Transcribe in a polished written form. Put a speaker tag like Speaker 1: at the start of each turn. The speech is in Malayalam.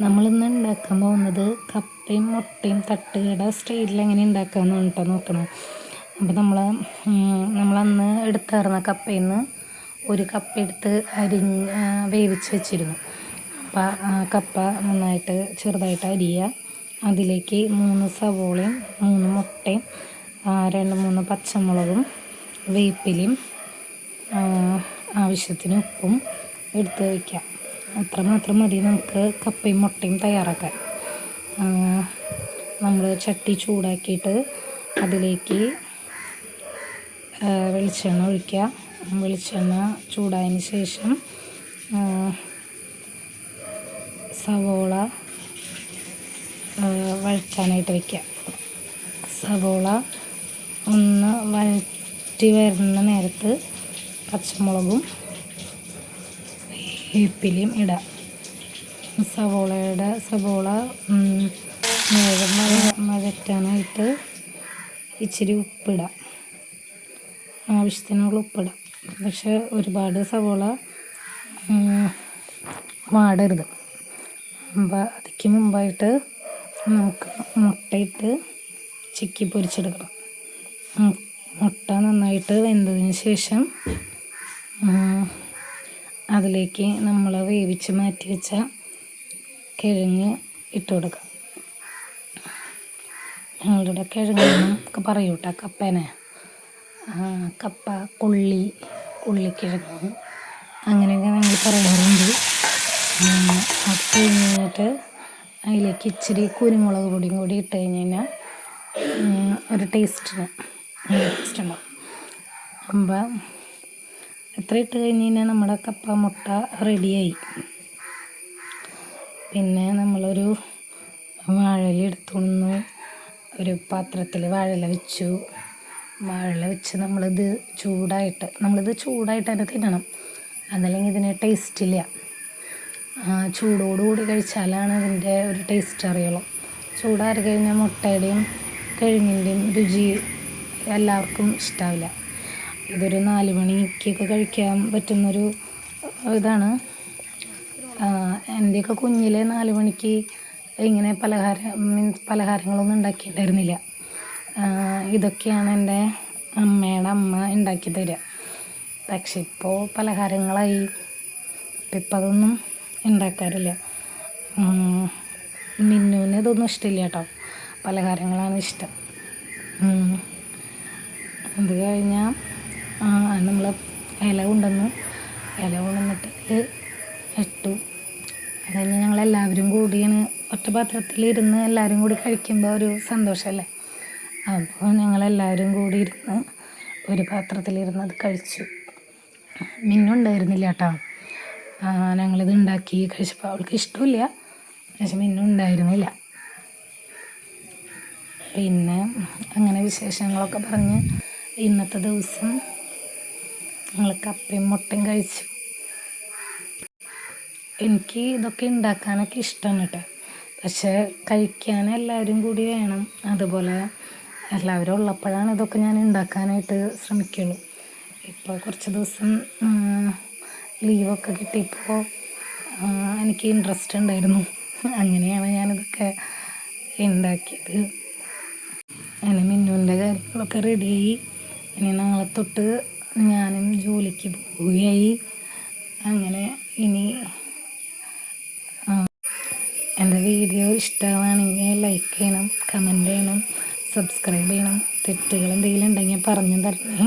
Speaker 1: നമ്മളിന്ന് ഉണ്ടാക്കാൻ പോകുന്നത് കപ്പയും മുട്ടയും തട്ടുകട സ്റ്റൈലിൽ എങ്ങനെ ഉണ്ടാക്കാമെന്ന് കേട്ടോ നോക്കണം. അപ്പോൾ നമ്മളന്ന് എടുത്തായിരുന്ന കപ്പയിൽ നിന്ന് ഒരു കപ്പ എടുത്ത് വേവിച്ച് വെച്ചിരുന്നു. അപ്പോൾ ആ കപ്പ നന്നായിട്ട് ചെറുതായിട്ട് അരിയുക. അതിലേക്ക് 3 സവോളയും 3 മുട്ടയും 2-3 പച്ചമുളകും വേപ്പിലയും ആവശ്യത്തിന് ഉപ്പും എടുത്ത് വയ്ക്കാം. അത്രമാത്രം മതി നമുക്ക് കപ്പയും മുട്ടയും തയ്യാറാക്കാൻ. നമ്മൾ ചട്ടി ചൂടാക്കിയിട്ട് അതിലേക്ക് വെളിച്ചെണ്ണ ഒഴിക്കുക. വെളിച്ചെണ്ണ ചൂടായതിന് ശേഷം സവോള വഴറ്റാനായിട്ട് വയ്ക്കുക. സവോള ഒന്ന് വഴറ്റി വരുന്ന നേരത്ത് പച്ചമുളകും വേപ്പിലയും ഇടാം. സവോള വഴറ്റാനായിട്ട് ഇച്ചിരി ഉപ്പിടാം, ആവശ്യത്തിനുള്ള ഉപ്പിടാം. പക്ഷെ ഒരുപാട് സവോള വാടരുത്. അതിക്ക് മുമ്പായിട്ട് നമുക്ക് മുട്ടയിട്ട് ചിക്കി പൊരിച്ചെടുക്കണം. മുട്ട നന്നായിട്ട് വെന്തതിന് ശേഷം അതിലേക്ക് നമ്മൾ വേവിച്ച് മാറ്റി വെച്ച കിഴങ്ങ് ഇട്ട് കൊടുക്കാം. ഞങ്ങളുടെ കിഴങ്ങെന്നൊക്കെ പറയൂ കേട്ടോ കപ്പേനെ. കപ്പ, ഉള്ളിക്കിഴങ്ങ് അങ്ങനെയൊക്കെ ഞങ്ങൾ പറയാറുണ്ട്. അത് കഴിഞ്ഞിട്ട് അതിലേക്ക് ഇച്ചിരി കുരുമുളക് പൊടിയും കൂടി ഇട്ട് കഴിഞ്ഞ് കഴിഞ്ഞാൽ ഒരു ടേസ്റ്റ് ഉണ്ടാവും. അപ്പം എത്ര ഇട്ട് കഴിഞ്ഞ് കഴിഞ്ഞാൽ നമ്മുടെ കപ്പ മുട്ട റെഡിയായി. പിന്നെ നമ്മളൊരു വാഴയില എടുത്തുകൊണ്ടു ഒരു പാത്രത്തിൽ വാഴയില വെച്ചു. വാഴയില വെച്ച് നമ്മളിത് ചൂടായിട്ട് തന്നെ തിന്നണം, അതല്ലെങ്കിൽ ഇതിന് ടേസ്റ്റ് ഇല്ല. ചൂടോടുകൂടി കഴിച്ചാലാണ് ഇതിൻ്റെ ഒരു ടേസ്റ്റ് അറിയുള്ളൂ. ചൂടാറി കഴിഞ്ഞാൽ മുട്ടയുടെയും കിഴങ്ങിൻ്റെയും രുചി എല്ലാവർക്കും ഇഷ്ടാവില്ല. ഇതൊരു 4 മണിക്കൊക്കെ കഴിക്കാൻ പറ്റുന്നൊരു ഇതാണ്. എൻ്റെയൊക്കെ കുഞ്ഞിലെ 4 മണിക്ക് ഇങ്ങനെ പലഹാരങ്ങളൊന്നും ഉണ്ടാക്കിയിട്ടുണ്ടായിരുന്നില്ല. ഇതൊക്കെയാണ് എൻ്റെ അമ്മയുടെ അമ്മ ഉണ്ടാക്കി തരിക. പക്ഷെ ഇപ്പോൾ പലഹാരങ്ങളായി, ഇപ്പം അതൊന്നും ഉണ്ടാക്കാറില്ല. മിന്നുവിന് ഇതൊന്നും ഇഷ്ടമില്ല കേട്ടോ, പലഹാരങ്ങളാണ് ഇഷ്ടം. അത് കഴിഞ്ഞാൽ നമ്മൾ ഇല കൊണ്ടുവന്നിട്ട് ഇട്ടു. അത് കഴിഞ്ഞ് ഞങ്ങളെല്ലാവരും കൂടിയാണ് ഒറ്റ പാത്രത്തിലിരുന്ന് എല്ലാവരും കൂടി കഴിക്കുമ്പോൾ ഒരു സന്തോഷമല്ലേ. അപ്പോൾ ഞങ്ങളെല്ലാവരും കൂടി ഇരുന്ന് ഒരു പാത്രത്തിലിരുന്ന് അത് കഴിച്ചു. മിന്നുണ്ടായിരുന്നില്ല കേട്ടോ. ഞങ്ങളിത് ഉണ്ടാക്കി കഴിച്ചപ്പോൾ അവൾക്ക് ഇഷ്ടമില്ല, പക്ഷെ മിന്നുണ്ടായിരുന്നില്ല. പിന്നെ അങ്ങനെ വിശേഷങ്ങളൊക്കെ പറഞ്ഞ് ഇന്നത്തെ ദിവസം ഞങ്ങൾ കപ്പയും മുട്ടയും കഴിച്ചു. എനിക്ക് ഇതൊക്കെ ഉണ്ടാക്കാനൊക്കെ ഇഷ്ടമാണ് കേട്ടോ, പക്ഷേ കഴിക്കാൻ എല്ലാവരും കൂടി വേണം. അതുപോലെ എല്ലാവരും ഉള്ളപ്പോഴാണ് ഇതൊക്കെ ഞാൻ ഉണ്ടാക്കാനായിട്ട് ശ്രമിക്കുള്ളൂ. ഇപ്പോൾ കുറച്ച് ദിവസം ലീവൊക്കെ കിട്ടിയപ്പോൾ എനിക്ക് ഇൻട്രസ്റ്റ് ഉണ്ടായിരുന്നു. അങ്ങനെയാണ് ഞാനിതൊക്കെ ഉണ്ടാക്കിയത്. അങ്ങനെ മിന്നുവിൻ്റെ കാര്യങ്ങളൊക്കെ റെഡിയായി. ഇനി നാളെ തൊട്ട് ഞാനും ജോലിക്ക് പോവുകയായി. അങ്ങനെ ഇനി എൻ്റെ വീഡിയോ ഇഷ്ടമാണെങ്കിൽ ലൈക്ക് ചെയ്യണം, കമൻറ്റ് ചെയ്യണം, സബ്സ്ക്രൈബ് ചെയ്യണം. തെറ്റുകൾ എന്തെങ്കിലും ഉണ്ടെങ്കിൽ പറഞ്ഞു തരണേ.